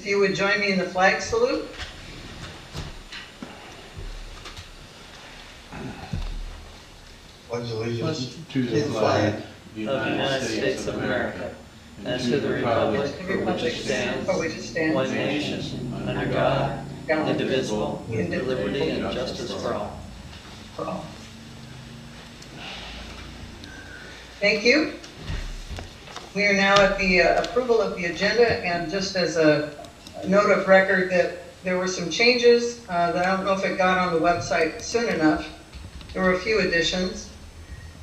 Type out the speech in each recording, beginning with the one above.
you would join me in the flag salute. Pledge allegiance to the flag of the United States of America and to the republic for which it stands, one nation, under God, indivisible, with liberty and justice for all. Thank you. We are now at the approval of the agenda, and just as a note of record that there were some changes that I don't know if it got on the website soon enough. There were a few additions.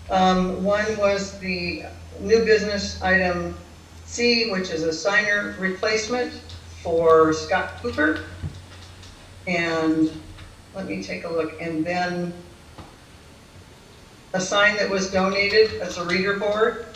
One was the new business item C, which is a signer replacement for Scott Cooper. And let me take a look. And then a sign that was donated as a reader board.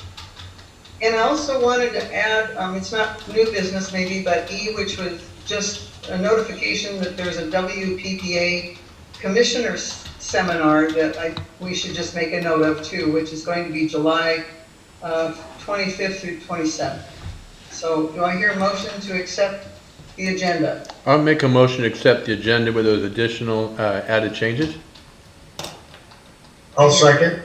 And I also wanted to add, it's not new business maybe, but E, which was just a notification that there's a WPPA commissioners seminar that we should just make a note of too, which is going to be July 25th through 27th. So do I hear a motion to accept the agenda? I'll make a motion to accept the agenda with those additional added changes. I'll second.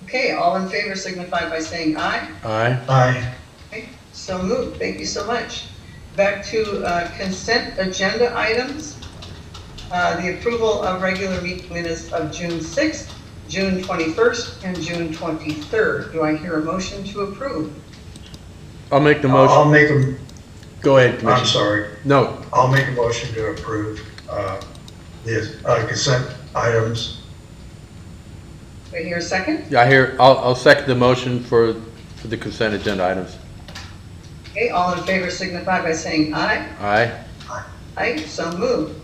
Okay, all in favor signify by saying aye. Aye. Aye. Okay, so moved. Thank you so much. Back to consent agenda items. The approval of regular meeting minutes of June 6th, June 21st, and June 23rd. Do I hear a motion to approve? I'll make the motion. I'll make a, Go ahead, Commissioner. I'm sorry. No. I'll make a motion to approve the consent items. Do I hear a second? Yeah, I'll second the motion for the consent agenda items. Okay, all in favor signify by saying aye. Aye. Aye, so moved.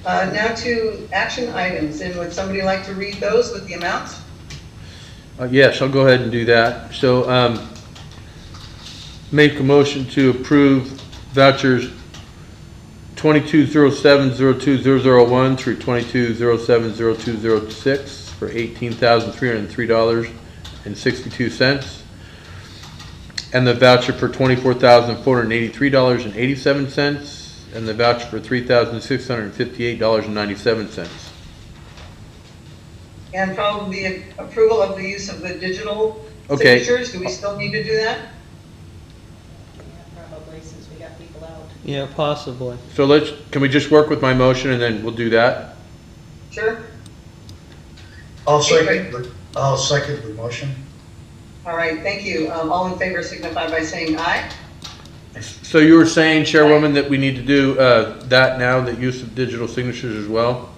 Now to action items, and would somebody like to read those with the amounts? Yes, I'll go ahead and do that. So, make a motion to approve vouchers 2207020001 through 22070206 for $18,303.62, and the voucher for $24,483.87, and the voucher for $3,658.97. And probably the approval of the use of the digital Okay. signatures. Do we still need to do that? Probably, since we got people out. Yeah, possibly. So can we just work with my motion and then we'll do that? Sure. I'll second the motion. All right, thank you. All in favor signify by saying aye. So you were saying, Chairwoman, that we need to do that now, the use of digital signatures as well?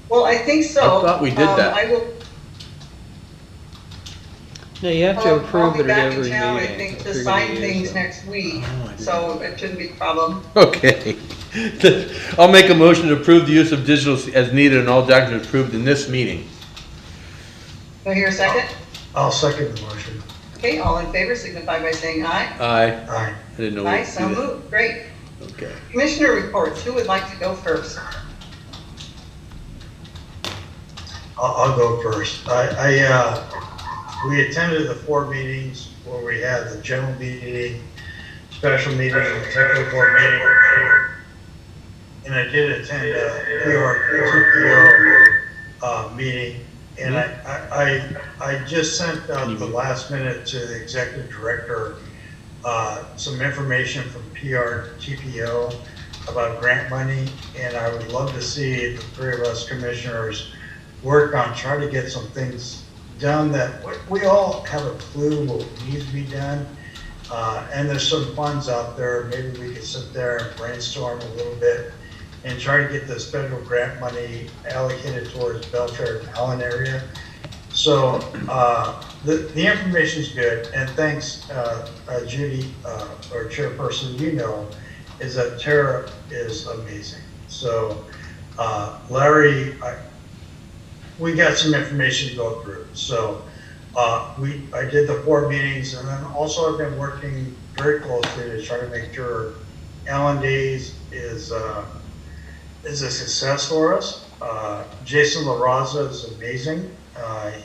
Well, I think so. I thought we did that. I will. No, you have to approve it at every I'll be back in town, I meeting. think, if to you're gonna sign use things it. next week, Oh, I didn't- so it shouldn't be a problem. Okay. I'll make a motion to approve the use of digital as needed and all documents approved in this meeting. Do I hear a second? I'll second the motion. Okay, all in favor signify by saying aye. Aye. Aye. I didn't know we Aye, could so do that. moved. Great. Okay. Commissioner reports. Who would like to go first? I'll go first. We attended the 4 meetings where we had the general meeting, special meeting, and technical board meeting. And I did attend a PRO meeting, and I just sent out the last minute to the executive director some information from TPO about grant money, and I would love to see the 3 of us commissioners work on trying to get some things done that we all have a clue what needs to be done. And there's some funds out there. Maybe we could sit there and brainstorm a little bit and try to get this federal grant money allocated towards Belfair and Allyn area. So the information is good, and thanks, Judy, or Chairperson, is that Tara is amazing. So Larry, we got some information to go through. So I did the 4 meetings, and then also I've been working very closely to try to make sure Allyn Days is a success for us. Jason LaRaza is amazing.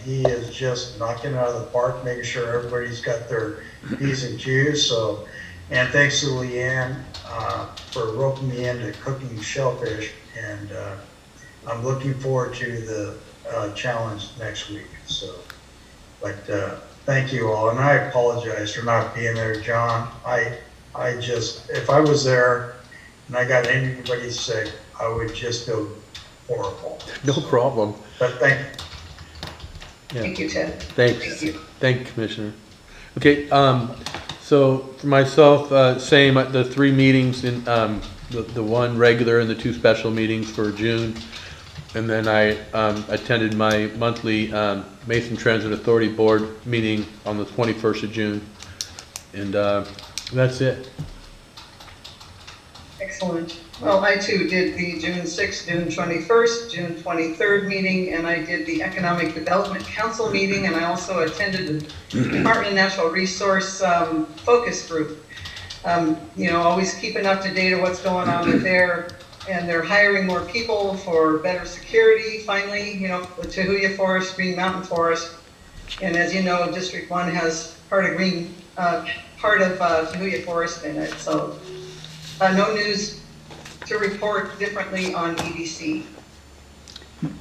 He is just knocking it out of the park, making sure everybody's got their P's and Q's. So And thanks to Leanne for roping me into cooking shellfish. And I'm looking forward to the challenge next week. So, but thank you all. And I apologize for not being there, John. I just, if I was there and I got anybody sick, I would just feel horrible. No problem. But thank you. Yeah. Thank you, Ted. Thanks. Thank you. Thank you, Commissioner. Okay, so for myself, same, the 3 meetings in, the 1 regular and the 2 special meetings for June. And then I attended my monthly Mason Transit Authority Board meeting on the 21st of June. And that's it. Excellent. Well, I too did the June 6th, June 21st, June 23rd meeting, and I did the Economic Development Council meeting, and I also attended the Department of Natural Resource focus group. You know, always keeping up to date of what's going on with there, and they're hiring more people for better security, finally, you know, the Tahuya Forest, Green Mountain Forest. And as you know, District 1 has part of Tahuya Forest in it, so no news to report differently on EDC.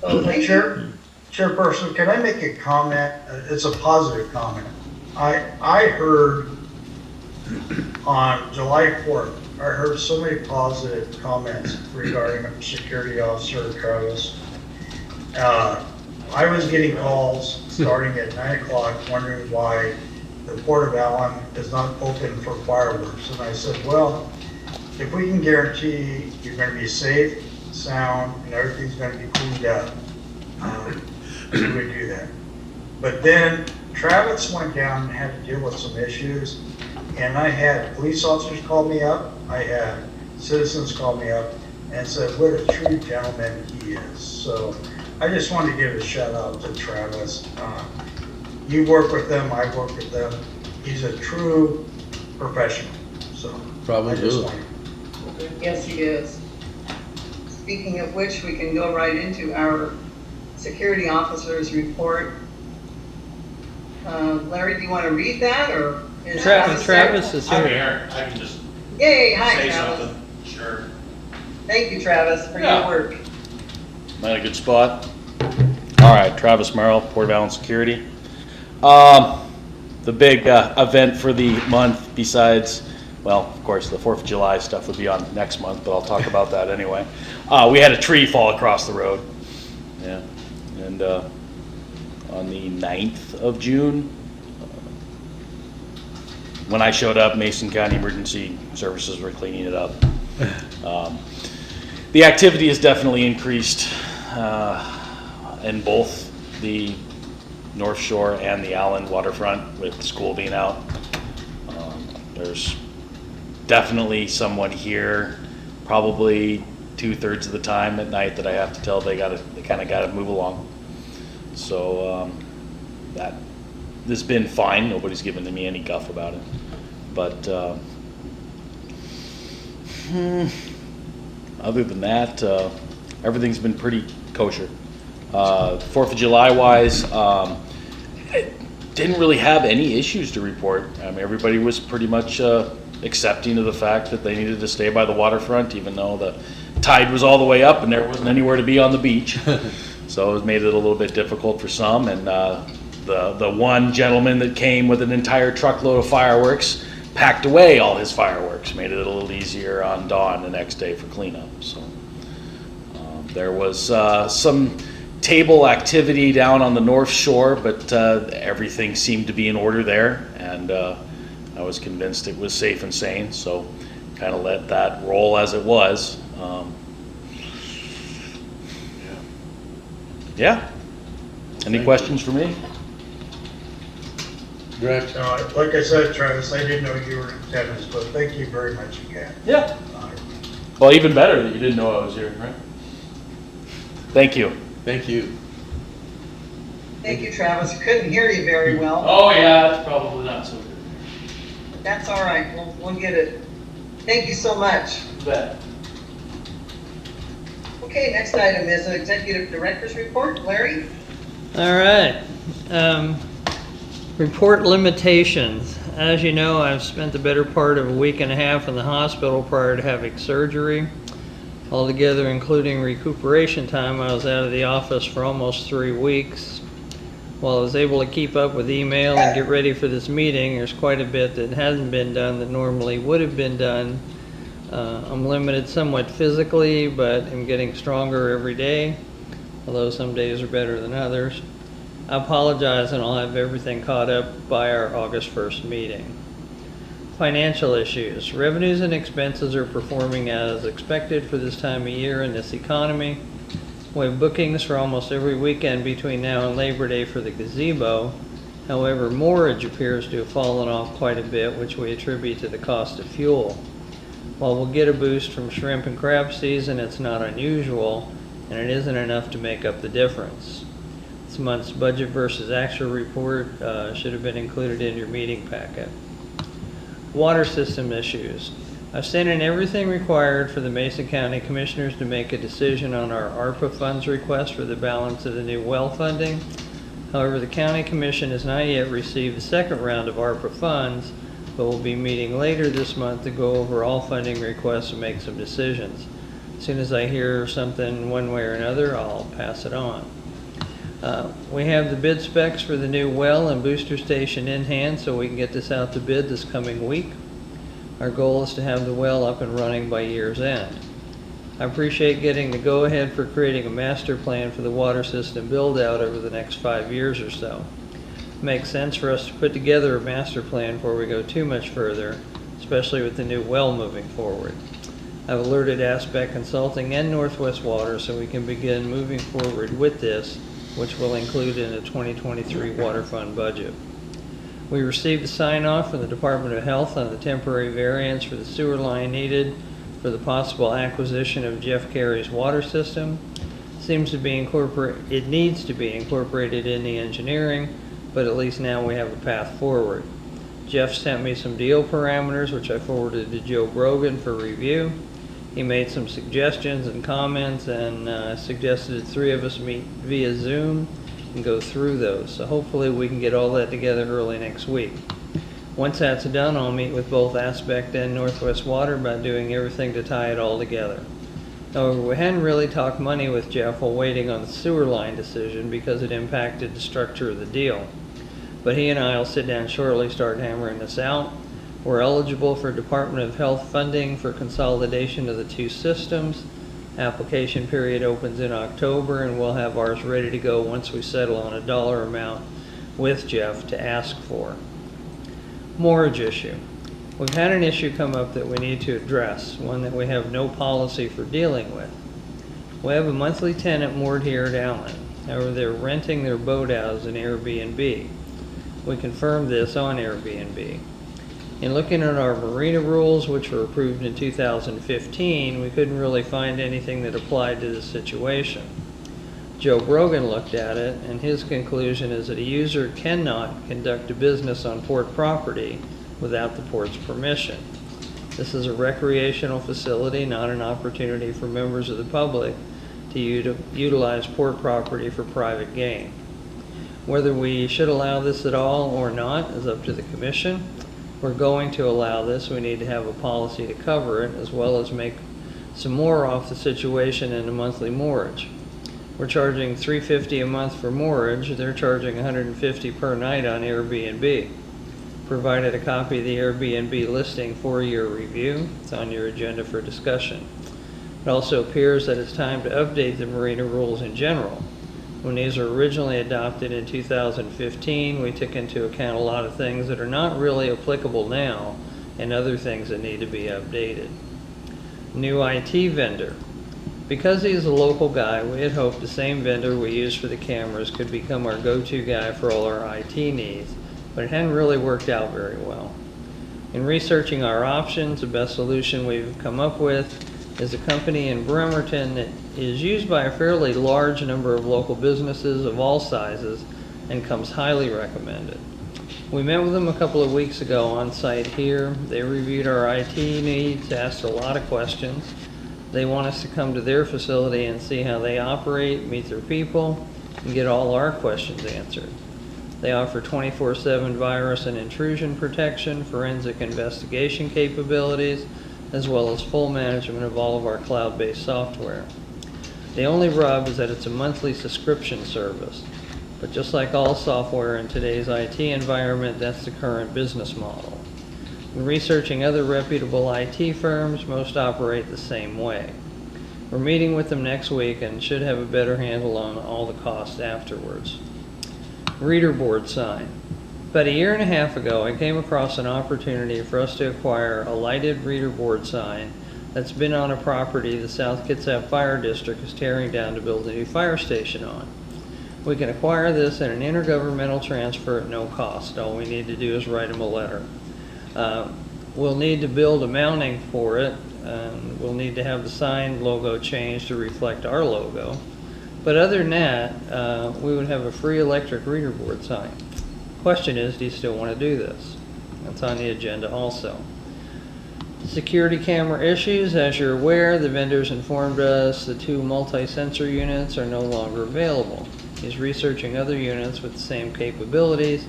So thank you. Chairperson, can I make a comment? It's a positive comment. I heard on July 4th, I heard so many positive comments regarding Security Officer Travis. I was getting calls starting at 9 o'clock wondering why the Port of Allyn is not open for fireworks. And I said, well, if we can guarantee you're going to be safe, sound, and everything's going to be cleaned up, we would do that. But then Travis went down and had to deal with some issues, and I had police officers call me up, I had citizens call me up, and said what a true gentleman he is. So I just wanted to give a shout out to Travis. You work with them, I work with them. He's a true professional. So Probably I just do. wanted. Yes, he is. Speaking of which, we can go right into our security officer's report. Larry, do you want to read that, or is Travis is I'm here. here, I can just Yay, hi say Travis. something, sure. Thank you, Travis, for your Yeah. work. Am I in a good spot? All right, Travis Merrill, Port of Allyn Security. The big event for the month, besides, well, of course, the 4th of July stuff would be on next month, but I'll talk about that anyway. We had a tree fall across the road. Yeah, and on the 9th of June, when I showed up, Mason County Emergency Services were cleaning it up. The activity has definitely increased in both the North Shore and the Allyn waterfront with school being out. There's definitely someone here, probably 2/3 of the time at night that I have to tell they kind of gotta move along. So that has been fine. Nobody's given me any guff about it. But other than that, everything's been pretty kosher. 4th of July wise, didn't really have any issues to report. I mean, everybody was pretty much accepting of the fact that they needed to stay by the waterfront, even though the tide was all the way up and there wasn't anywhere to be on the beach. So it made it a little bit difficult for some. And the one gentleman that came with an entire truckload of fireworks packed away all his fireworks, made it a little easier on dawn the next day for cleanup. So there was some table activity down on the North Shore, but everything seemed to be in order there, and I was convinced it was safe and sane, so kind of let that roll as it was. Yeah. Any questions for me? Direct. Like I said, Travis, I didn't know you were in attendance, but thank you very much again. Yeah. Well, even better that you didn't know I was here, right? Thank you. Thank you. Thank you, Travis. Couldn't hear you very well. Oh yeah, that's probably not so good. That's all right, we'll get it. Thank you so much. Bet. Okay, next item is the Executive Director's Report. Larry? All right. Report limitations. As you know, I've spent the better part of a week and a half in the hospital prior to having surgery. Altogether, including recuperation time, I was out of the office for almost 3 weeks. While I was able to keep up with email and get ready for this meeting, there's quite a bit that hasn't been done that normally would have been done. I'm limited somewhat physically, but I'm getting stronger every day, although some days are better than others. I apologize, and I'll have everything caught up by our August 1st meeting. Financial issues. Revenues and expenses are performing as expected for this time of year in this economy. We have bookings for almost every weekend between now and Labor Day for the gazebo. However, moorage appears to have fallen off quite a bit, which we attribute to the cost of fuel. While we'll get a boost from shrimp and crab season, it's not unusual, and it isn't enough to make up the difference. This month's budget versus actual report should have been included in your meeting packet. Water system issues. I've sent in everything required for the Mason County Commissioners to make a decision on our ARPA funds request for the balance of the new well funding. However, the County Commission has not yet received the second round of ARPA funds, but will be meeting later this month to go over all funding requests and make some decisions. As soon as I hear something one way or another, I'll pass it on. We have the bid specs for the new well and booster station in hand, so we can get this out to bid this coming week. Our goal is to have the well up and running by year's end. I appreciate getting the go-ahead for creating a master plan for the water system build-out over the next 5 years or so. It makes sense for us to put together a master plan before we go too much further, especially with the new well moving forward. I've alerted Aspect Consulting and Northwest Water so we can begin moving forward with this, which will include in the 2023 Water Fund budget. We received a sign-off from the Department of Health on the temporary variance for the sewer line needed for the possible acquisition of Jeff Carey's water system. It needs to be incorporated in the engineering, but at least now we have a path forward. Jeff sent me some deal parameters, which I forwarded to Joe Brogan for review. He made some suggestions and comments and suggested the 3 of us meet via Zoom and go through those. So hopefully we can get all that together early next week. Once that's done, I'll meet with both Aspect and Northwest Water about doing everything to tie it all together. However, we hadn't really talked money with Jeff while waiting on the sewer line decision because it impacted the structure of the deal. But he and I will sit down shortly, start hammering this out. We're eligible for Department of Health funding for consolidation of the 2 systems. Application period opens in October, and we'll have ours ready to go once we settle on a dollar amount with Jeff to ask for. Moorage issue. We've had an issue come up that we need to address, one that we have no policy for dealing with. We have a monthly tenant moored here at Allyn. However, they're renting their boat out as an Airbnb. We confirmed this on Airbnb. In looking at our Marina rules, which were approved in 2015, we couldn't really find anything that applied to this situation. Joe Brogan looked at it, and his conclusion is that a user cannot conduct a business on port property without the port's permission. This is a recreational facility, not an opportunity for members of the public to utilize port property for private gain. Whether we should allow this at all or not is up to the Commission. If we're going to allow this, we need to have a policy to cover it, as well as make some more off the situation in a monthly moorage. We're charging $350 a month for moorage. They're charging $150 per night on Airbnb. Provided a copy of the Airbnb listing for your review. It's on your agenda for discussion. It also appears that it's time to update the Marina rules in general. When these were originally adopted in 2015, we took into account a lot of things that are not really applicable now and other things that need to be updated. New IT vendor. Because he's a local guy, we had hoped the same vendor we use for the cameras could become our go-to guy for all our IT needs, but it hadn't really worked out very well. In researching our options, the best solution we've come up with is a company in Bremerton that is used by a fairly large number of local businesses of all sizes and comes highly recommended. We met with them a couple of weeks ago on site here. They reviewed our IT needs, asked a lot of questions. They want us to come to their facility and see how they operate, meet their people, and get all our questions answered. They offer 24/7 virus and intrusion protection, forensic investigation capabilities, as well as full management of all of our cloud-based software. The only rub is that it's a monthly subscription service. But just like all software in today's IT environment, that's the current business model. When researching other reputable IT firms, most operate the same way. We're meeting with them next week and should have a better handle on all the costs afterwards. Reader board sign. About a year and a half ago, I came across an opportunity for us to acquire a lighted reader board sign that's been on a property the South Kitsap Fire District is tearing down to build a new fire station on. We can acquire this in an intergovernmental transfer at no cost. All we need to do is write them a letter. We'll need to build a mounting for it. We'll need to have the sign logo changed to reflect our logo. But other than that, we would have a free electric reader board sign. Question is, do you still want to do this? That's on the agenda also. Security camera issues. As you're aware, the vendors informed us the 2 multi-sensor units are no longer available. He's researching other units with the same capabilities,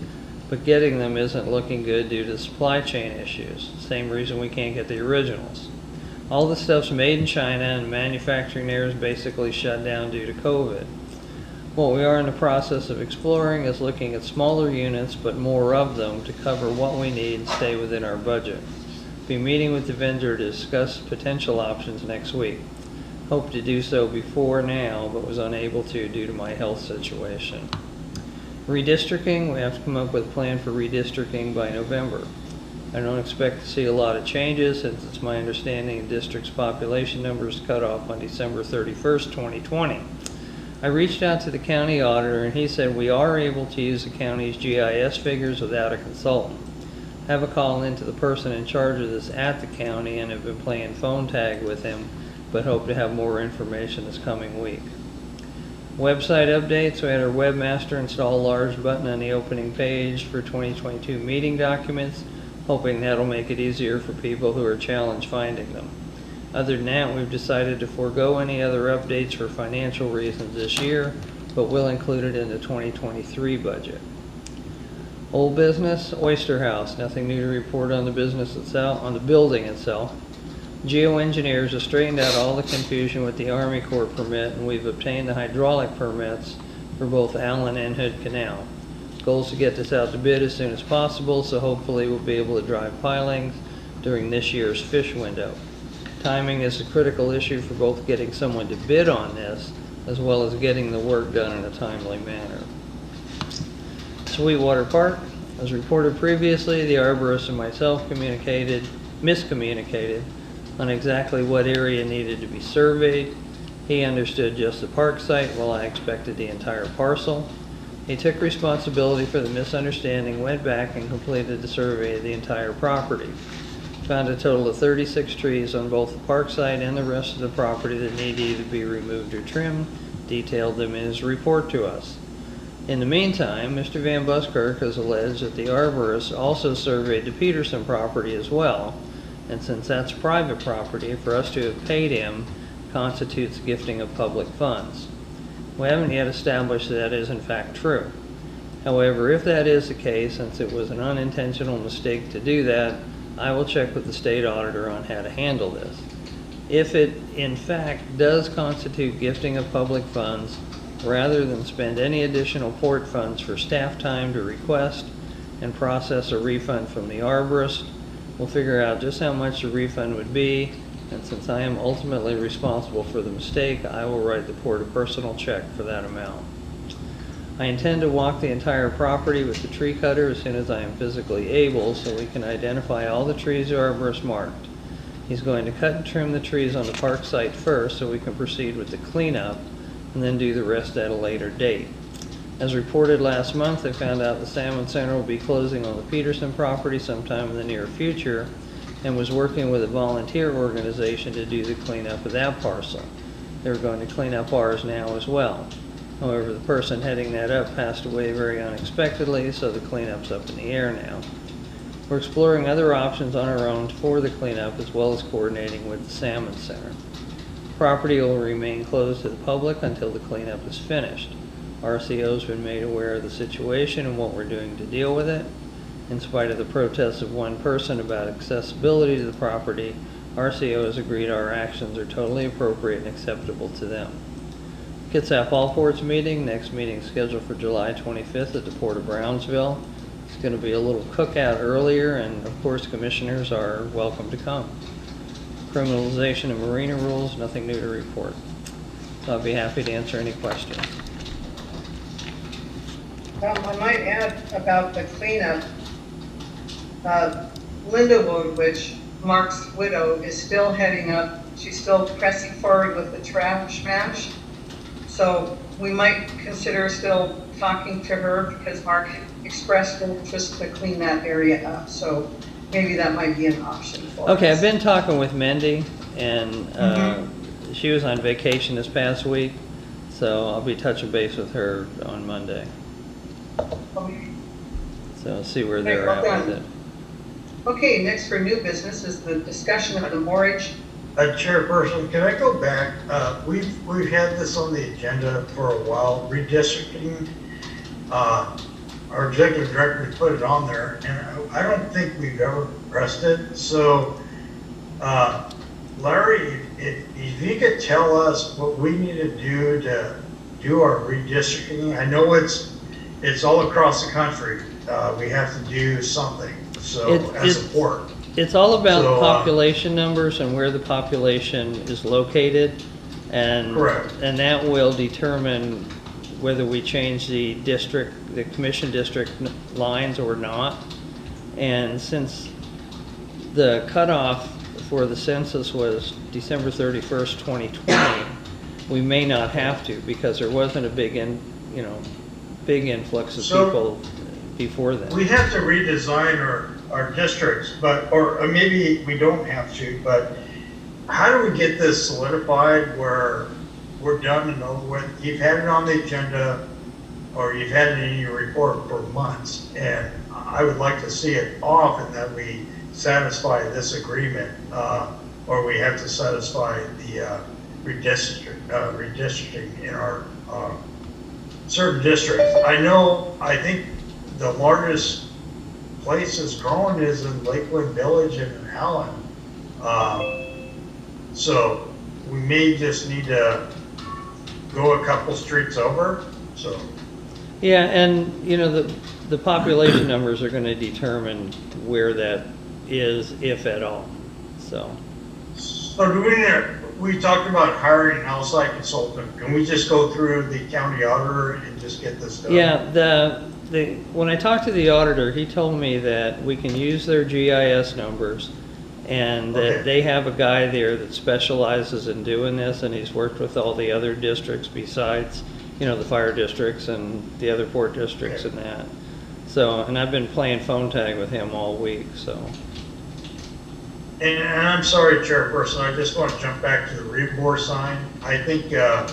but getting them isn't looking good due to supply chain issues. Same reason we can't get the originals. All the stuff's made in China and manufacturing there is basically shut down due to COVID. What we are in the process of exploring is looking at smaller units, but more of them to cover what we need and stay within our budget. Be meeting with the vendor to discuss potential options next week. Hope to do so before now, but was unable to due to my health situation. Redistricting, we have to come up with a plan for redistricting by November. I don't expect to see a lot of changes since it's my understanding the district's population numbers cut off on December 31st, 2020. I reached out to the county auditor and he said we are able to use the county's GIS figures without a consultant. Have a call into the person in charge of this at the county and have been playing phone tag with him, but hope to have more information this coming week. Website updates. We had our webmaster install a large button on the opening page for 2022 meeting documents, hoping that'll make it easier for people who are challenged finding them. Other than that, we've decided to forego any other updates for financial reasons this year, but will include it in the 2023 budget. Old business, Oyster House. Nothing new to report on the business itself, on the building itself. Geoengineers have straightened out all the confusion with the Army Corps permit, and we've obtained the hydraulic permits for both Allyn and Hood Canal. Goal is to get this out to bid as soon as possible, so hopefully we'll be able to drive pilings during this year's fish window. Timing is a critical issue for both getting someone to bid on this, as well as getting the work done in a timely manner. Sweetwater Park. As reported previously, the arborist and myself miscommunicated on exactly what area needed to be surveyed. He understood just the park site while I expected the entire parcel. He took responsibility for the misunderstanding, went back and completed the survey of the entire property. Found a total of 36 trees on both the park site and the rest of the property that need to either be removed or trimmed, detailed them in his report to us. In the meantime, Mr. Van Buskirk has alleged that the arborist also surveyed the Peterson property as well, and since that's private property, for us to have paid him constitutes gifting of public funds. We haven't yet established that is in fact true. However, if that is the case, since it was an unintentional mistake to do that, I will check with the state auditor on how to handle this. If it in fact does constitute gifting of public funds, rather than spend any additional port funds for staff time to request and process a refund from the arborist, we'll figure out just how much the refund would be, and since I am ultimately responsible for the mistake, I will write the port a personal check for that amount. I intend to walk the entire property with the tree cutter as soon as I am physically able, so we can identify all the trees the arborist marked. He's going to cut and trim the trees on the park site first so we can proceed with the cleanup and then do the rest at a later date. As reported last month, I found out the Salmon Center will be closing on the Peterson property sometime in the near future and was working with a volunteer organization to do the cleanup of that parcel. They're going to clean up ours now as well. However, the person heading that up passed away very unexpectedly, so the cleanup's up in the air now. We're exploring other options on our own for the cleanup as well as coordinating with the Salmon Center. Property will remain closed to the public until the cleanup is finished. RCO's been made aware of the situation and what we're doing to deal with it. In spite of the protests of one person about accessibility to the property, RCO has agreed our actions are totally appropriate and acceptable to them. Kitsap All Ports meeting, next meeting scheduled for July 25th at the Port of Brownsville. It's going to be a little cookout earlier, and of course commissioners are welcome to come. Criminalization of Marina rules, nothing new to report. So I'll be happy to answer any questions. I might add about the cleanup. Linda Wood, which Mark's widow, is still heading up. She's still pressing forward with the trash mash. So we might consider still talking to her because Mark expressed interest to clean that area up. So maybe that might be an option for us. Okay, I've been talking with Mindy, and she was on vacation this past week, so I'll be touching base with her on Monday. Okay. So see where they're at with it. Okay, next for new business is the discussion of the mortgage. Chairperson, can I go back? We've had this on the agenda for a while, redistricting. Our executive director put it on there, and I don't think we've ever pressed it. So, Larry, if you could tell us what we need to do our redistricting. I know it's all across the country. We have to do something. So as a board. It's all about population numbers and where the population is located, and correct. And that will determine whether we change the commission district lines or not. And since the cutoff for the census was December 31st, 2020, we may not have to because there wasn't a big influx of people before then. We have to redesign our districts, or maybe we don't have to, but how do we get this solidified where we're done and over with? You've had it on the agenda, or you've had it in your report for months, and I would like to see it off and that we satisfy this agreement, or we have to satisfy the redistricting in our certain districts. I think the largest place is growing is in Lakeland Village and in Allyn. So we may just need to go a couple streets over. So yeah, and the population numbers are going to determine where that is, if at all. So we talked about hiring an outside consultant. Can we just go through the county auditor and just get this done? Yeah, when I talked to the auditor, he told me that we can use their GIS numbers, and that they have a guy there that specializes in doing this, and he's worked with all the other districts besides, the fire districts and the other port districts and that. So, and I've been playing phone tag with him all week, so. And I'm sorry, Chairperson, I just want to jump back to the rebore sign. I think it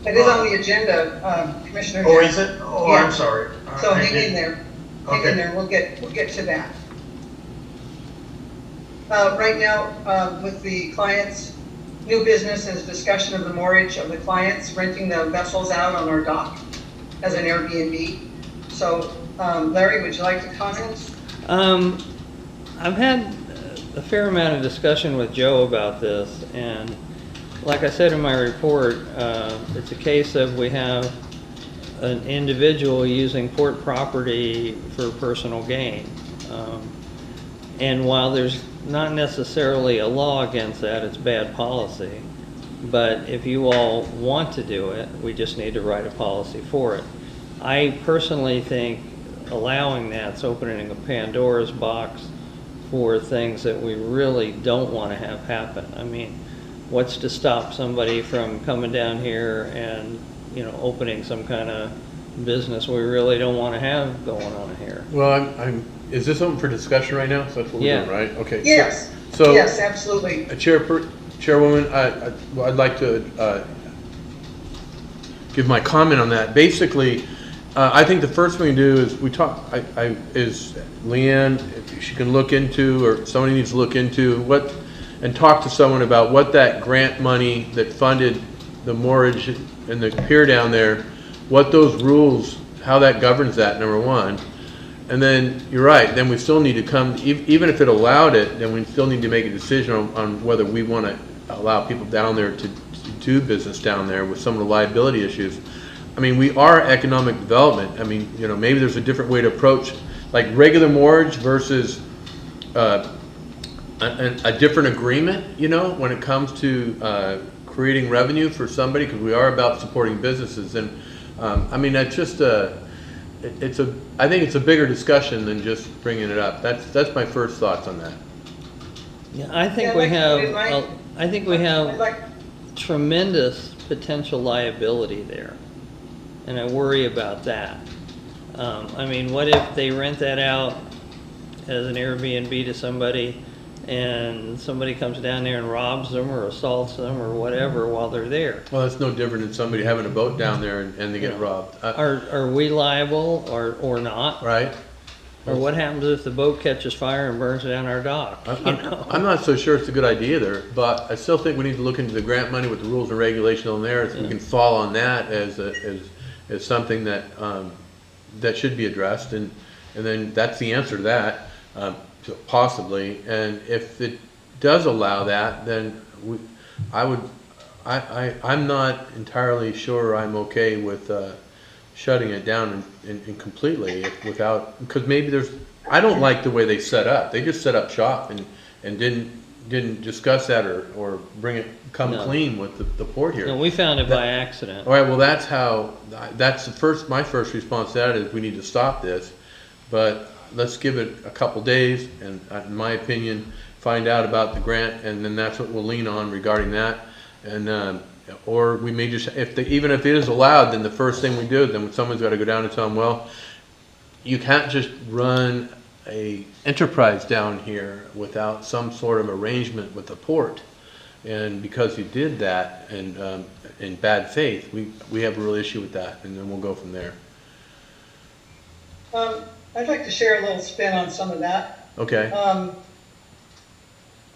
is on the agenda, Commissioner. Oh, is it? Oh, yeah. I'm sorry. So hang in there. Hang in there. We'll get to that. Right now, with the clients, new business is discussion of the mortgage of the clients renting the vessels out on our dock as an Airbnb. So, Larry, would you like to comment? I've had a fair amount of discussion with Joe about this, and like I said in my report, it's a case of we have an individual using port property for personal gain. And while there's not necessarily a law against that, it's bad policy. But if you all want to do it, we just need to write a policy for it. I personally think allowing that's opening a Pandora's box for things that we really don't want to have happen. I mean, what's to stop somebody from coming down here and, opening some kind of business we really don't want to have going on here? Well, is this open for discussion right now? So that's what we're doing, right? Okay. Yes. So yes, absolutely. Chairwoman, I'd like to give my comment on that. Basically, I think the first thing to do is is Leanne, if she can look into, or somebody needs to look into and talk to someone about what that grant money that funded the mortgage and the pier down there, what those rules, how that governs that, number one. And then, you're right, then we still need to come, even if it allowed it, then we still need to make a decision on whether we want to allow people down there to do business down there with some of the liability issues. I mean, we are economic development. I mean, you know, maybe there's a different way to approach, like regular mortgage versus a different agreement, you know, when it comes to creating revenue for somebody, because we are about supporting businesses. And I mean, that's just I think it's a bigger discussion than just bringing it up. That's my first thoughts on that. Yeah, I think Yeah, we like, have, it might- I think we I'd have like, tremendous potential liability there, and I worry about that. I mean, what if they rent that out as an Airbnb to somebody, and somebody comes down there and robs them or assaults them or whatever while they're there? Well, it's no different than somebody having a boat down there and they get robbed. Are we liable or not? Right? Or what happens if the boat catches fire and burns down our dock? I'm not so sure it's a good idea there, but I still think we need to look into the grant money with the rules and regulations on there, so we can fall on that as something that that should be addressed, and then that's the answer to that, possibly. And if it does allow that, then I'm not entirely sure I'm okay with shutting it down and completely without, because maybe I don't like the way they set up. They just set up shop and didn't discuss that or come clean with the port here. No, we found it by accident. All right, well, my first response to that is we need to stop this, but let's give it a couple days and, in my opinion, find out about the grant, and then that's what we'll lean on regarding that. And or we may just, even if it is allowed, then the first thing we do, then someone's got to go down and tell them, well, you can't just run a enterprise down here without some sort of arrangement with the port. And because you did that and in bad faith, we have a real issue with that, and then we'll go from there. I'd like to share a little spin on some of that. Okay.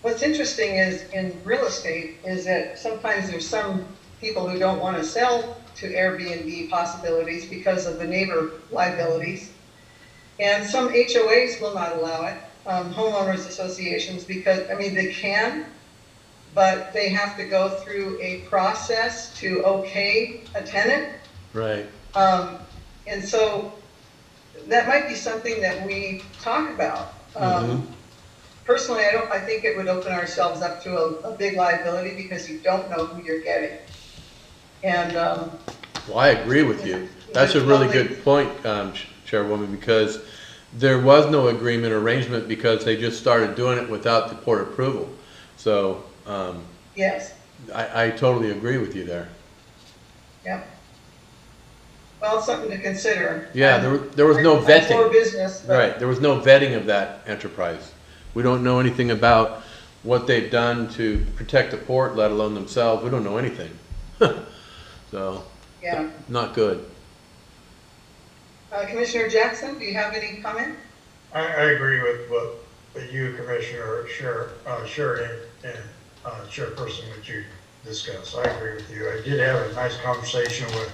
What's interesting is in real estate is that sometimes there's some people who don't want to sell to Airbnb possibilities because of the neighbor liabilities. And some HOAs will not allow it, homeowners associations, because, I mean, they can, but they have to go through a process to okay a tenant. Right. And so that might be something that we talk about. Personally, I think it would open ourselves up to a big liability because you don't know who you're getting. And well, I agree with you. That's a really good point, Chairwoman, because there was no agreement arrangement because they just started doing it without the port approval. So yes, I totally agree with you there. Yep. Well, it's something to consider. Yeah, there was no vetting. For business, Right, there was no vetting of that enterprise. We don't know anything about what they've done to protect the port, let alone themselves. We don't know anything. So, yeah. not good. Commissioner Jackson, do you have any comment? I agree with what you, Commissioner Sheridan, and Chairperson, what you discussed. I agree with you. I did have a nice conversation with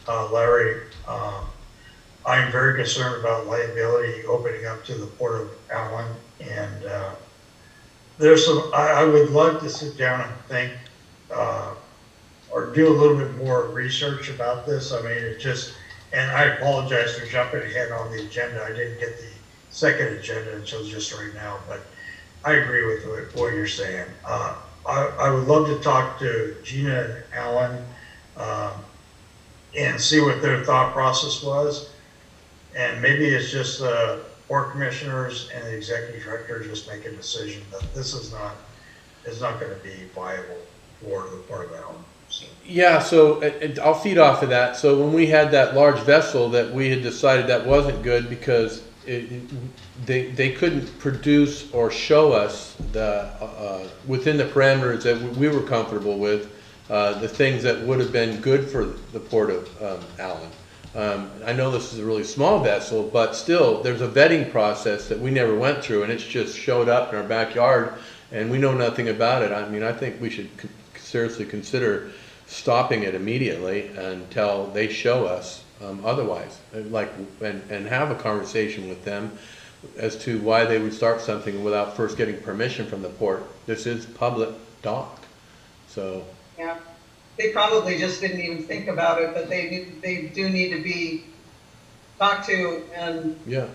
Larry. I'm very concerned about liability opening up to the Port of Allyn, and there's some, I would love to sit down and think, or do a little bit more research about this. I mean, it just, and I apologize for jumping ahead on the agenda. I didn't get the second agenda until just right now, but I agree with what you're saying. I would love to talk to Gina and Allyn and see what their thought process was. And maybe it's just the board commissioners and the executive director just make a decision that this is not going to be viable for the Port of Allyn. So. Yeah, so I'll feed off of that. So when we had that large vessel that we had decided that wasn't good because they couldn't produce or show us the within the parameters that we were comfortable with the things that would have been good for the Port of Allyn. I know this is a really small vessel, but still there's a vetting process that we never went through, and it's just showed up in our backyard and we know nothing about it. I mean, I think we should seriously consider stopping it immediately until they show us otherwise. And have a conversation with them as to why they would start something without first getting permission from the port. This is public dock, so. Yeah, they probably just didn't even think about it, but they do need to be talked to, and Yeah.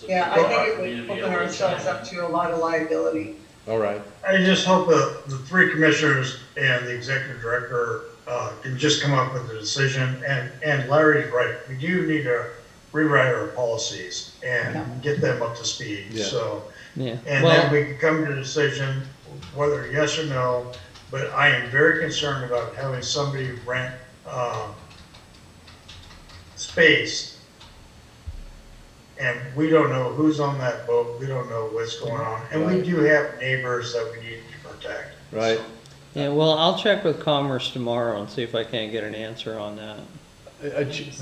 yeah, I think it would open ourselves up to a lot of liability. All right. I just hope that the three commissioners and the executive director can just come up with a decision, and Larry's right, we do need to rewrite our policies and get them up to speed, Yeah. so. Yeah. And Well, then we can come to a decision whether yes or no, but I am very concerned about having somebody rent space, and we don't know who's on that boat, we don't know what's going on, and we do have neighbors that we need to protect. Right. yeah, well, I'll check with Commerce tomorrow and see if I can't get an answer on that.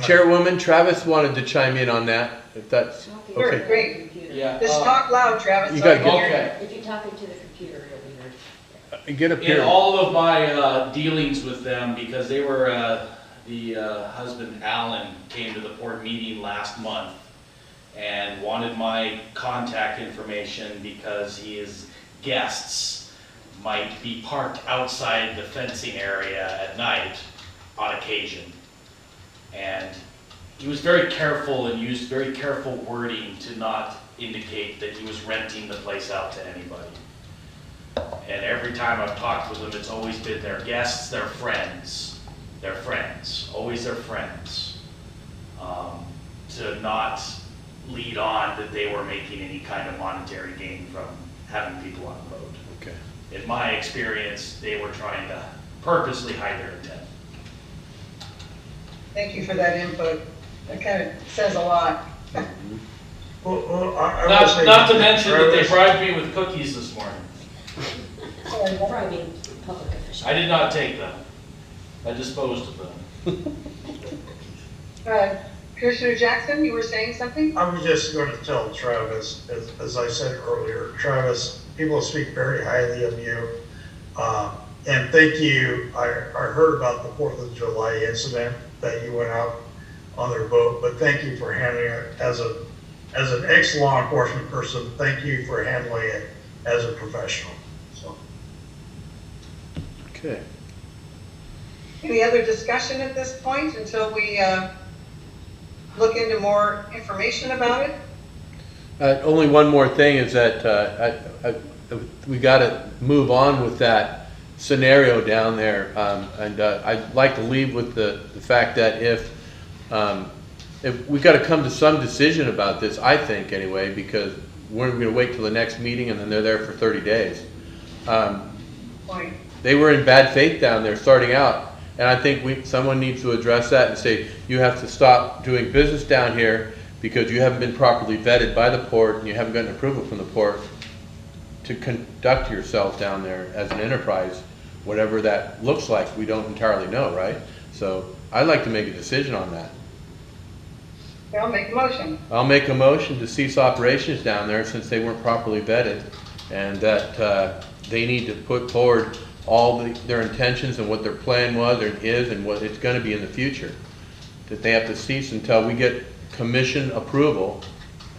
Chairwoman, Travis wanted to chime in on that, if that's Sure, okay. great. Yeah. Just talk loud, Travis. You so I got- can hear you. Okay. If you talk into the computer, you'll be heard. Get up In here. all of my dealings with them, because they were, the husband Allyn came to the port meeting last month and wanted my contact information because his guests might be parked outside the fencing area at night on occasion. And he was very careful and used very careful wording to not indicate that he was renting the place out to anybody. And every time I've talked with them, it's always been their guests, their friends, always their friends. To not lead on that they were making any kind of monetary gain from having people on the boat. Okay. In my experience, they were trying to purposely hide their intent. Thank you for that input. That kind of says a lot. Well, I will say. Not to mention that they Travis, bribed me with cookies this morning. Bribing public officials. I did not take them. I disposed of them. Commissioner Jackson, you were saying something? I was just going to tell Travis, as I said earlier, Travis, people speak very highly of you. And thank you. I heard about the 4th of July incident that you went out on their boat, but thank you for handling it as an ex-law enforcement person. Thank you for handling it as a professional. So. Okay. Any other discussion at this point until we look into more information about it? Only one more thing is that we got to move on with that scenario down there, and I'd like to leave with the fact that if we got to come to some decision about this, I think anyway, because we're going to wait till the next meeting and then they're there for 30 days. Point. They were in bad faith down there starting out. And I think someone needs to address that and say, you have to stop doing business down here because you haven't been properly vetted by the port and you haven't gotten approval from the port to conduct yourself down there as an enterprise, whatever that looks like, we don't entirely know, right? So I'd like to make a decision on that. I'll make a motion. I'll make a motion to cease operations down there since they weren't properly vetted, and that they need to put forward all their intentions and what their plan was or is and what it's going to be in the future. That they have to cease until we get commission approval,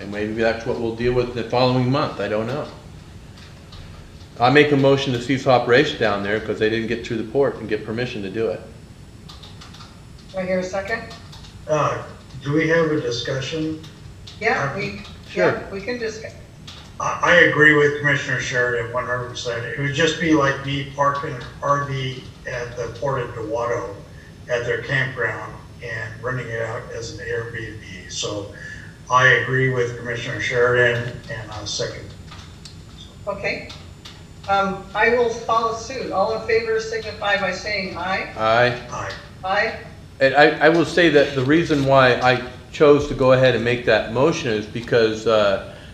and maybe that's what we'll deal with the following month, I don't know. I make a motion to cease operation down there because they didn't get through the port and get permission to do it. Do I hear a second? Do we have a discussion? Yeah, Sure. we can discuss. I agree with Commissioner Sheridan 100%. It would just be like me parking an RV at the Port of Dewato at their campground and renting it out as an Airbnb. So I agree with Commissioner Sheridan and I'll second. Okay. I will follow suit. All in favor signify by saying aye. Aye. Aye. Aye. And I will say that the reason why I chose to go ahead and make that motion is because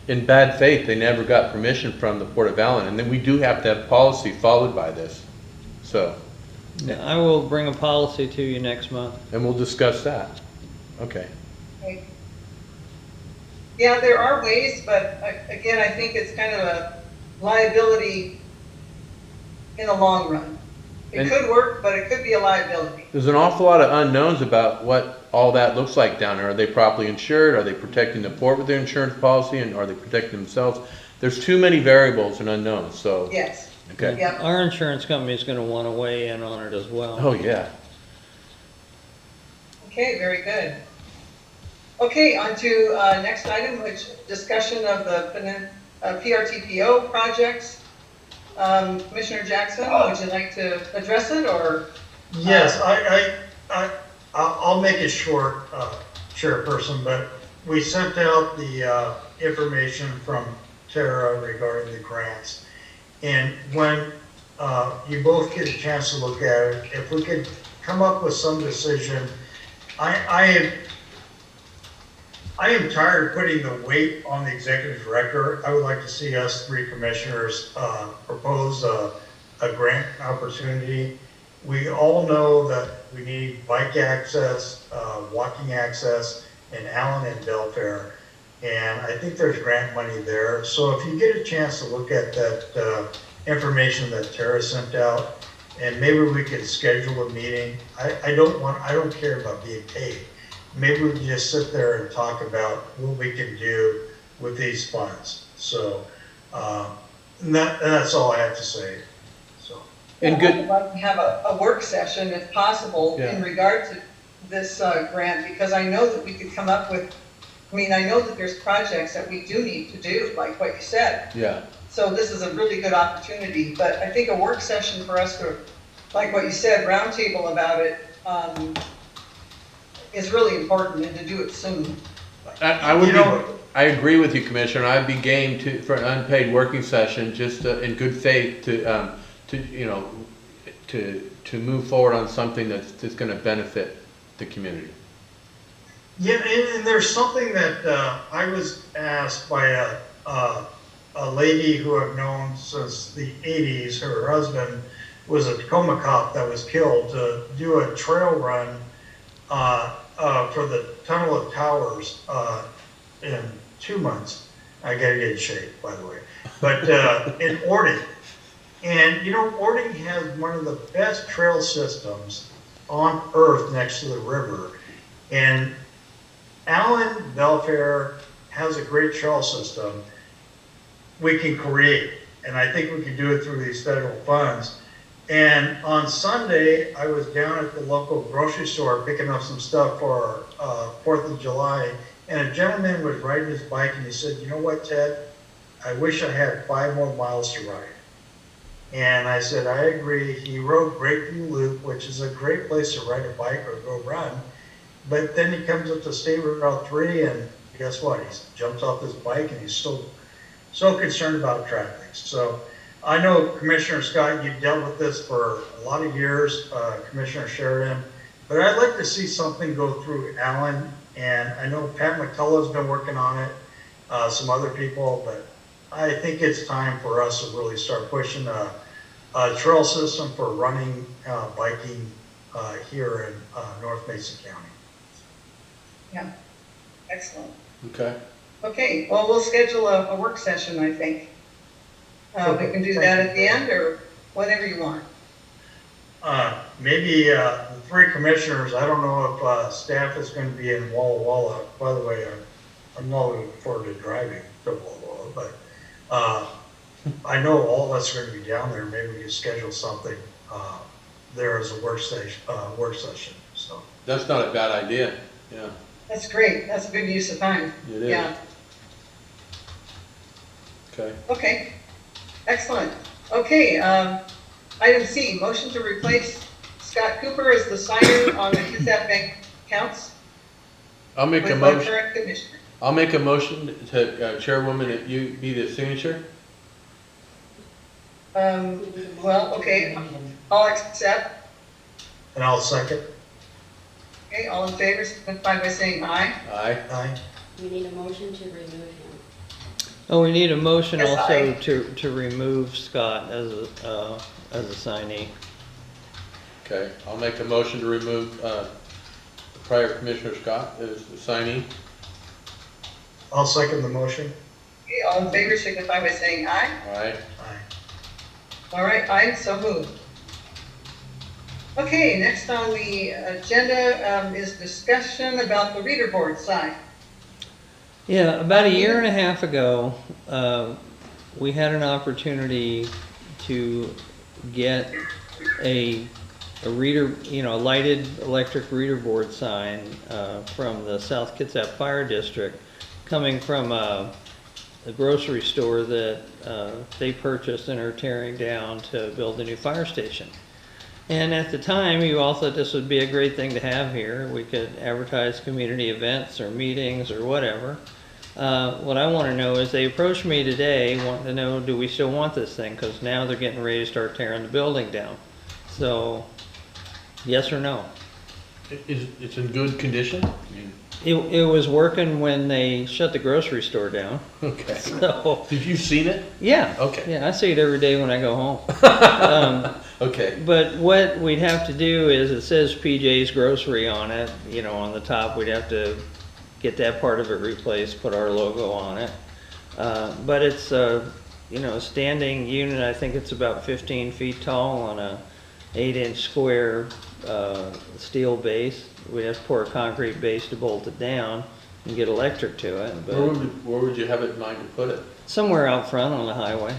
in bad faith, they never got permission from the Port of Allyn, and then we do have to have policy followed by this. So, Yeah, I will bring a policy to you next month. and we'll discuss that. Okay. Okay. Yeah, there are ways, but again, I think it's kind of a liability in the long run. It could work, but it could be a liability. There's an awful lot of unknowns about what all that looks like down there. Are they properly insured? Are they protecting the port with their insurance policy, and are they protecting themselves? There's too many variables and unknowns, so. Yes. Okay. Yep. Our insurance company is gonna wanna weigh in on it as well. Oh, yeah. Okay, very good. Okay, on to next item, which discussion of the PRTPO projects. Commissioner Jackson, would you like to address it, or? Yes, I'll make it short, Chairperson, but we sent out the information from Tara regarding the grants. And when you both get a chance to look at it, if we could come up with some decision, I am tired of putting the weight on the executive director. I would like to see us three commissioners propose a grant opportunity. We all know that we need bike access, walking access, in Allyn and Belfair. And I think there's grant money there. So if you get a chance to look at that information that Tara sent out, and maybe we could schedule a meeting. I don't care about being paid. Maybe we can just sit there and talk about what we can do with these funds. So that's all I have to say. So. And I'd good. like to have a work session if possible Yeah. in regard to this grant, because I know that we could come up with, I know that there's projects that we do need to do, like what you said. Yeah. So this is a really good opportunity, but I think a work session for us to, like what you said, roundtable about it, is really important, and to do it soon. I agree with you, Commissioner. I'd be game for an unpaid working session, just in good faith to move forward on something that's going to benefit the community. Yeah, and there's something that I was asked by a lady who I've known since the 80s. Her husband was a Tacoma cop that was killed, to do a trail run for the Tunnel of Towers in 2 months. I gotta get in shape, by the way. But in Ording. And Ording has one of the best trail systems on earth next to the river. And Allyn Belfair has a great trail system we can create. And I think we can do it through these federal funds. And on Sunday, I was down at the local grocery store picking up some stuff for 4th of July, and a gentleman was riding his bike, and he said, "You know what, Ted? I wish I had 5 more miles to ride." And I said, "I agree." He rode Greatview Loop, which is a great place to ride a bike or go run. But then he comes up to State Route 3, and guess what? He jumps off his bike, and he's so concerned about traffic. So I know, Commissioner Scott, you've dealt with this for a lot of years, Commissioner Sheridan, but I'd like to see something go through Allyn, and I know Pat McCullough's been working on it, some other people, but I think it's time for us to really start pushing a trail system for running, biking here in North Mason County. Yeah, excellent. Okay. Okay, well, we'll schedule a work session, I think. We can do that at the end, or whatever you want. Maybe the 3 commissioners, I don't know if staff is going to be in Walla Walla. By the way, I'm not looking forward to driving to Walla Walla, but I know all of us are going to be down there. Maybe we can schedule something there as a work session. So That's not a bad idea. Yeah. That's great. That's a good use of time. It is. Yeah. Okay. Okay. Excellent. Okay. Item C, motion to replace Scott Cooper as the signer on the QSAT Bank accounts. I'll make a with our motion. current commissioner. I'll make a motion to Chairwoman, that you be the signature. Well, okay. I'll accept. and I'll second. Okay. All in favor, signify by saying aye. Aye. Aye. We need a motion to remove him. Oh, we need a motion Yes, also aye. to remove Scott as a signee. Okay. I'll make a motion to remove prior Commissioner Scott as the signee. I'll second the motion. Okay. All in favor, signify by saying aye. Aye. Aye. All right. Aye. So moved. Okay, next on the agenda is discussion about the reader board sign. Yeah, about a year and a half ago, we had an opportunity to get a reader, a lighted electric reader board sign from the South Kitsap Fire District, coming from a grocery store that they purchased and are tearing down to build a new fire station. And at the time, you all thought this would be a great thing to have here. We could advertise community events or meetings or whatever. What I want to know is they approached me today wanting to know, do we still want this thing? Because now they're getting ready to start tearing the building down. So, yes or no? It's in good condition? It was working when they shut the grocery store down. Okay. So, Did you seen it? yeah. Okay. Yeah, I see it every day when I go home. Okay. But what we'd have to do is, it says PJ's Grocery on it, on the top. We'd have to get that part of it replaced, put our logo on it. But it's a standing unit. I think it's about 15 feet tall on a 8-inch square steel base. We'd have to pour a concrete base to bolt it down and get electric to it. But Where would you have it in mind to put it? somewhere out front on the highway.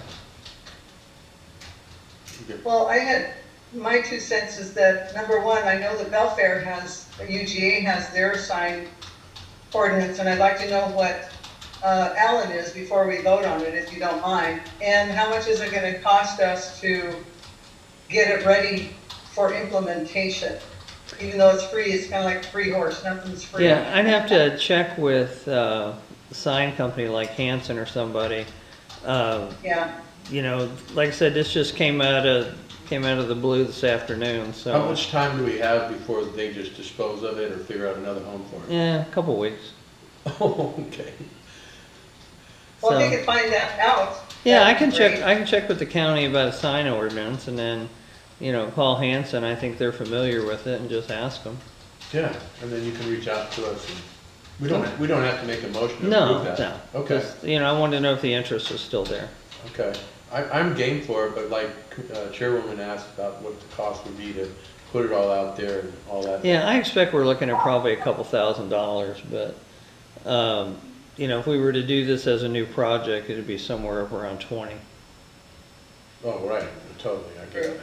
Well, I had, my 2 cents is that, number one, I know that Belfair has, or UGA has their sign ordinance, and I'd like to know what Allyn is before we vote on it, if you don't mind. And how much is it going to cost us to get it ready for implementation? Even though it's free, it's kind of like free horse, nothing's free. Yeah, I'd have to check with a sign company like Hanson or somebody. Yeah. Like I said, this just came out of the blue this afternoon. So How much time do we have before they just dispose of it or figure out another home for it? yeah, a couple weeks. Oh, okay. Well, So- if you could find that out. Yeah, I that'd can be check. great. I can check with the county about a sign ordinance, and then, call Hanson. I think they're familiar with it, and just ask them. Yeah, and then you can reach out to us. And we don't have to make a motion to No, approve that. no. Okay. Just, I wanted to know if the interest is still there. Okay. I'm game for it, but like Chairwoman asked about what the cost would be to put it all out there and all that. Yeah, I expect we're looking at probably a couple $1,000s, but if we were to do this as a new project, it'd be somewhere up around 20. Oh, right, totally, I get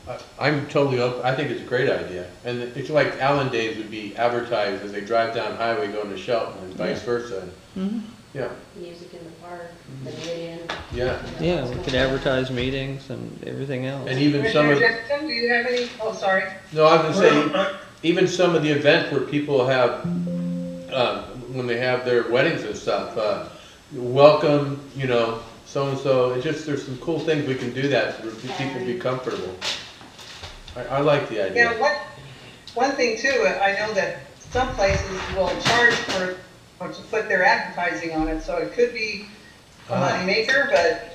that. I'm totally open, I think it's a great idea. And it's like Allyn Days would be advertised as they drive down highway going to Shelton and vice versa. Mm-hmm. Yeah, Music in the park, the weigh-in. yeah. Yeah, we could advertise meetings and everything else. And even some Commissioner of, Jefferson, do you have any? Oh, sorry. no, I was gonna say, even some of the events where people have, when they have their weddings and stuff, welcome, so-and-so, it's just, there's some cool things we can do that so people be comfortable. I like the idea. Yeah, one thing too, I know that some places will charge or to put their advertising on it, so it could be a moneymaker, but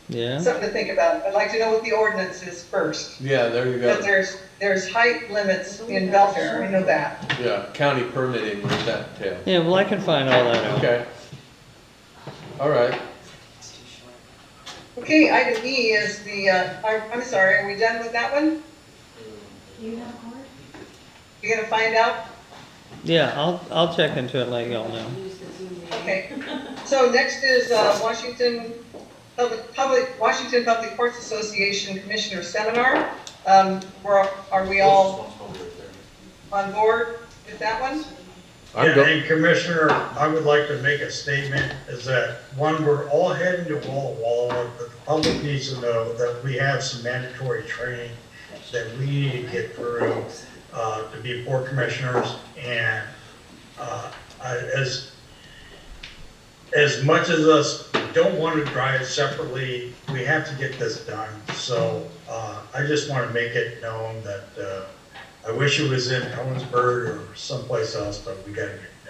Yeah. something to think about. I'd like to know what the ordinance is first. Yeah, there you Because go. there's height limits in Belfair, I know that. Yeah, county permitting, what does that entail? Yeah, well, I can find all that out. Okay. All right. Okay, item E is the, I'm sorry, are we done with that one? You have a card? You're gonna find out? Yeah, I'll check into it, let y'all know. Use the Zoom meeting. Okay. So next is Washington Public Courts Association Commissioner Seminar. Are we all on board with that one? And Commissioner, I would like to make a statement, is that, one, we're all heading to wall, but the public needs to know that we have some mandatory training that we need to get through to be board commissioners, and as much as us don't want to drive separately, we have to get this done. So I just want to make it known that I wish it was in Owensburg or someplace else, but we got to get it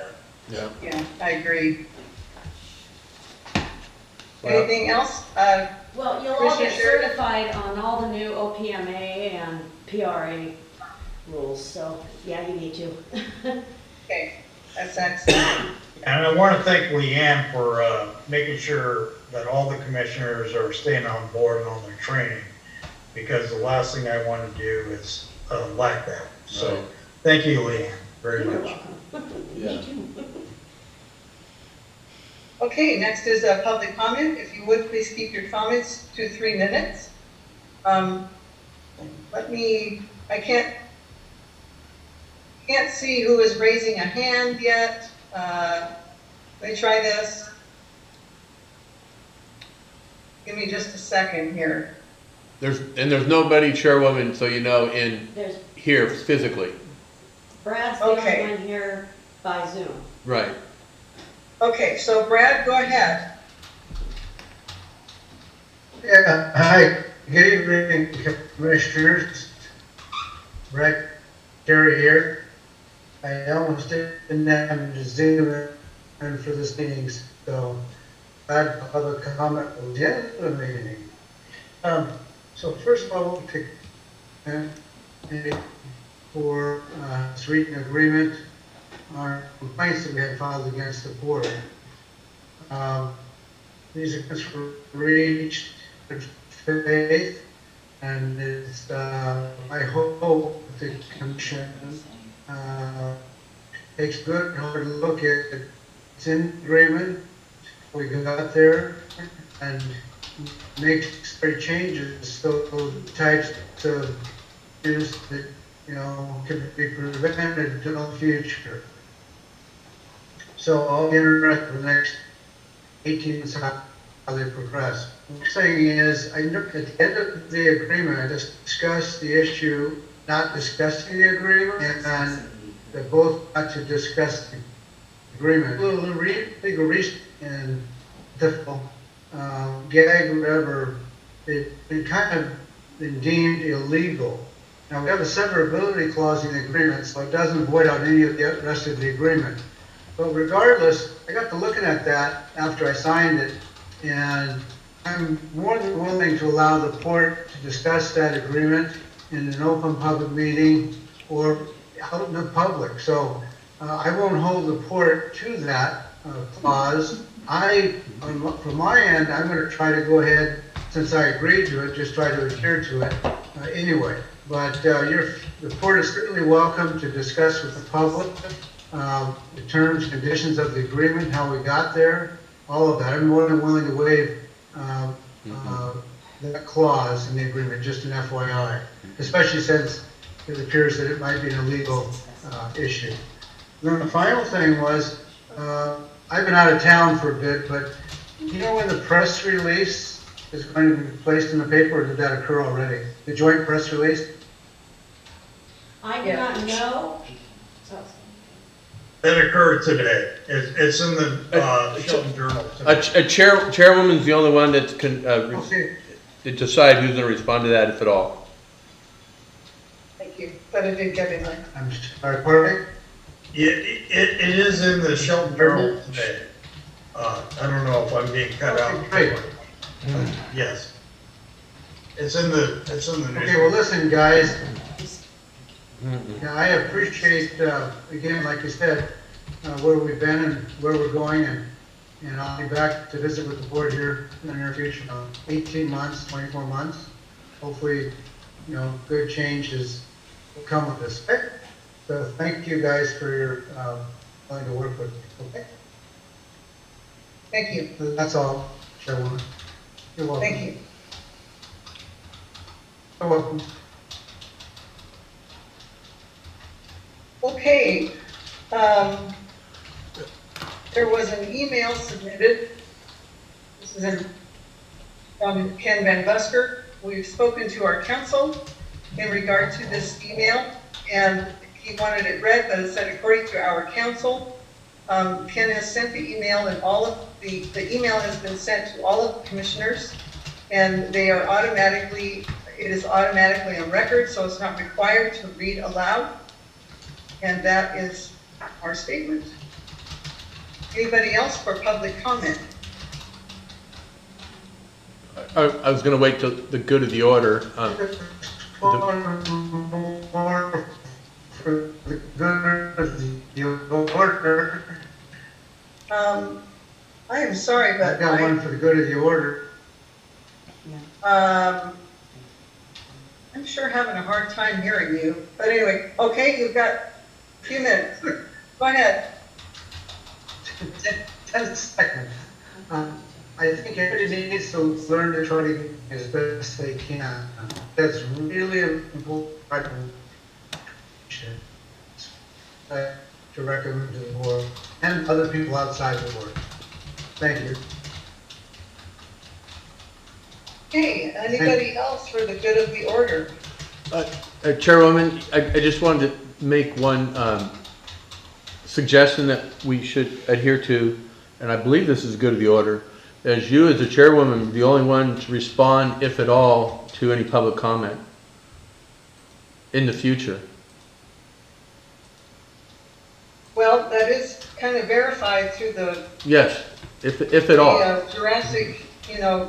done. Yeah. Yeah, I agree. Well- Anything else? Well, you'll all Commissioner get Sheridan? certified on all the new OPMA and PRA rules, so yeah, you need to. Okay, that's excellent. And I want to thank Leanne for making sure that all the commissioners are staying on board and on their training. because the last thing I want to do is lack that. So, Right. thank you, Leanne, very You're much. welcome. Yeah. Okay, next is public comment. If you would, please keep your comments to 3 minutes. I can't see who is raising a hand yet. Let me try this. Give me just a second here. There's nobody, Chairwoman, so you know, There's here physically. Brad's the Okay. only one here by Zoom. Right. Okay, so Brad, go ahead. Yeah, hi, good evening, Commissioners. Brett Terry here. I almost didn't have to zoom in for this meeting, so I had public comment at the end of the meeting. So first of all, we'll take for this written agreement on complaints that we had filed against the board. These agreements were reached in faith, and it's I hope the commission takes a good hard look at its agreement we got there and makes very changes so the types of issues that can be prevented in the future. So I'll be interested in the next 18 months how they progress. What I'm saying is, at the end of the agreement, I discussed the issue, not discussing the agreement, and they both got to discuss the agreement. A little legal reason and difficult gag, whatever, it kind of been deemed illegal. Now, we have a severability clause in the agreement, so it doesn't void out any of the rest of the agreement. But regardless, I got to looking at that after I signed it, and I'm more than willing to allow the port to discuss that agreement in an open public meeting or out in the public. So I won't hold the port to that clause. From my end, I'm going to try to go ahead, since I agreed to it, just try to adhere to it anyway. But the port is certainly welcome to discuss with the public the terms, conditions of the agreement, how we got there, all of that. I'm more than willing to waive that clause in the agreement, just an FYI, especially since it appears that it might be an illegal issue. Then the final thing was, I've been out of town for a bit, but you know when the press release is going to be placed in the paper, or did that occur already? The joint press release? I do not know. Oh. That occurred today. It's in the Shelton Journal today. Chairwoman's the only one that can Okay. decide who's going to respond to that, if at all. Thank you, but I did get in there. I'm sorry, pardon? It is in the Shelton Journal today. I don't know if I'm being cut out. Okay, great. Yes. It's in the news. Okay, well, listen, guys. Yeah, I appreciate, again, like you said, where we've been and where we're going, and I'll be back to visit with the board here in the near future, 18 months, 24 months. Hopefully, good changes will come with this. Okay? So thank you guys for your willing to work with me. Okay? Thank you, That's all, Chairwoman. You're welcome. thank you. You're welcome. Okay, there was an email submitted. This is from Ken Van Busker. We've spoken to our council in regard to this email, and he wanted it read, but it said according to our council, Ken has sent the email, and all of the email has been sent to all of the commissioners, and they are it is automatically on record, so it's not required to read aloud. And that is our statement. Anybody else for public comment? I was going to wait till the good of the order. For the good of the order. I am sorry, but I've got one for the good of the order. I'm sure having a hard time hearing you, but anyway, okay, you've got a few minutes. Go ahead. 10 seconds. I think everybody needs to learn to try to get as best they can. That's really important to recommend to the board and other people outside the board. Thank you. Okay, anybody else for the good of the order? Chairwoman, I just wanted to make one suggestion that we should adhere to, and I believe this is good of the order, as you as the chairwoman, the only one to respond, if at all, to any public comment in the future. Well, that is kind of verified through the Yes, if at all. Jurassic,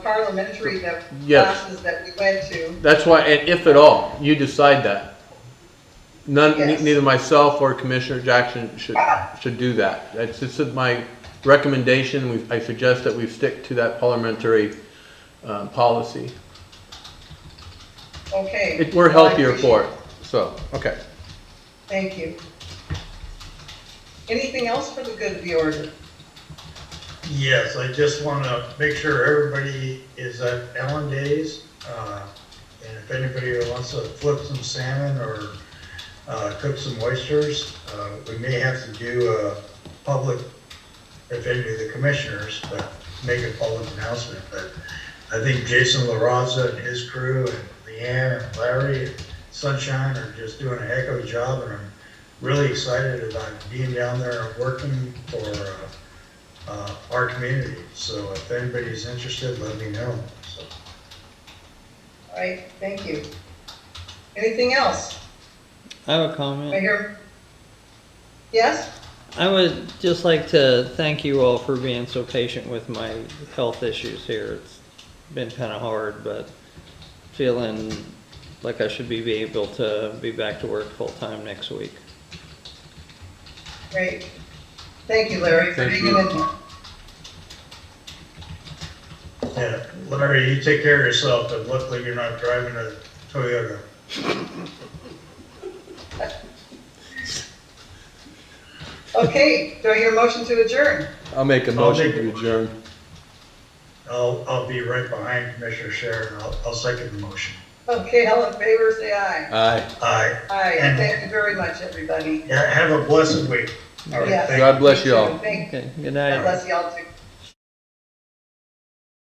parliamentary Yes. classes that we went to. That's why, and if at all, you decide that. Yes. Neither myself or Commissioner Jackson should do that. That's just my recommendation. I suggest that we stick to that parliamentary policy. Okay. We're Well, I healthier appreciate for it, so, okay. Thank you. Anything else for the good of the order? Yes, I just want to make sure everybody is at Allyn Days. And if anybody wants to flip some salmon or cook some oysters, we may have to do a public, if any of the commissioners, but make a public announcement. But I think Jason LaRosa and his crew and Leanne and Larry and Sunshine are just doing a heck of a job, and I'm really excited about being down there and working for our community. So if anybody's interested, let me know. So. All right, thank you. Anything else? I have a I comment. hear. Yes? I would just like to thank you all for being so patient with my health issues here. It's been kind of hard, but feeling like I should be able to be back to work full time next week. Great. Thank you, Larry, for Thank hanging you. in there. Yeah, Larry, you take care of yourself, and luckily you're not driving a Toyota. Okay, do I hear a motion to adjourn? I'll make a motion to adjourn. I'll be right behind Commissioner Sharon. I'll second the motion. Okay, all in favor, say aye. Aye. Aye. Aye, And- thank you very much, everybody. Yeah, have a blessed week. All right, Yes. thank God bless you all. Thank you. Okay, good God night. bless you all too.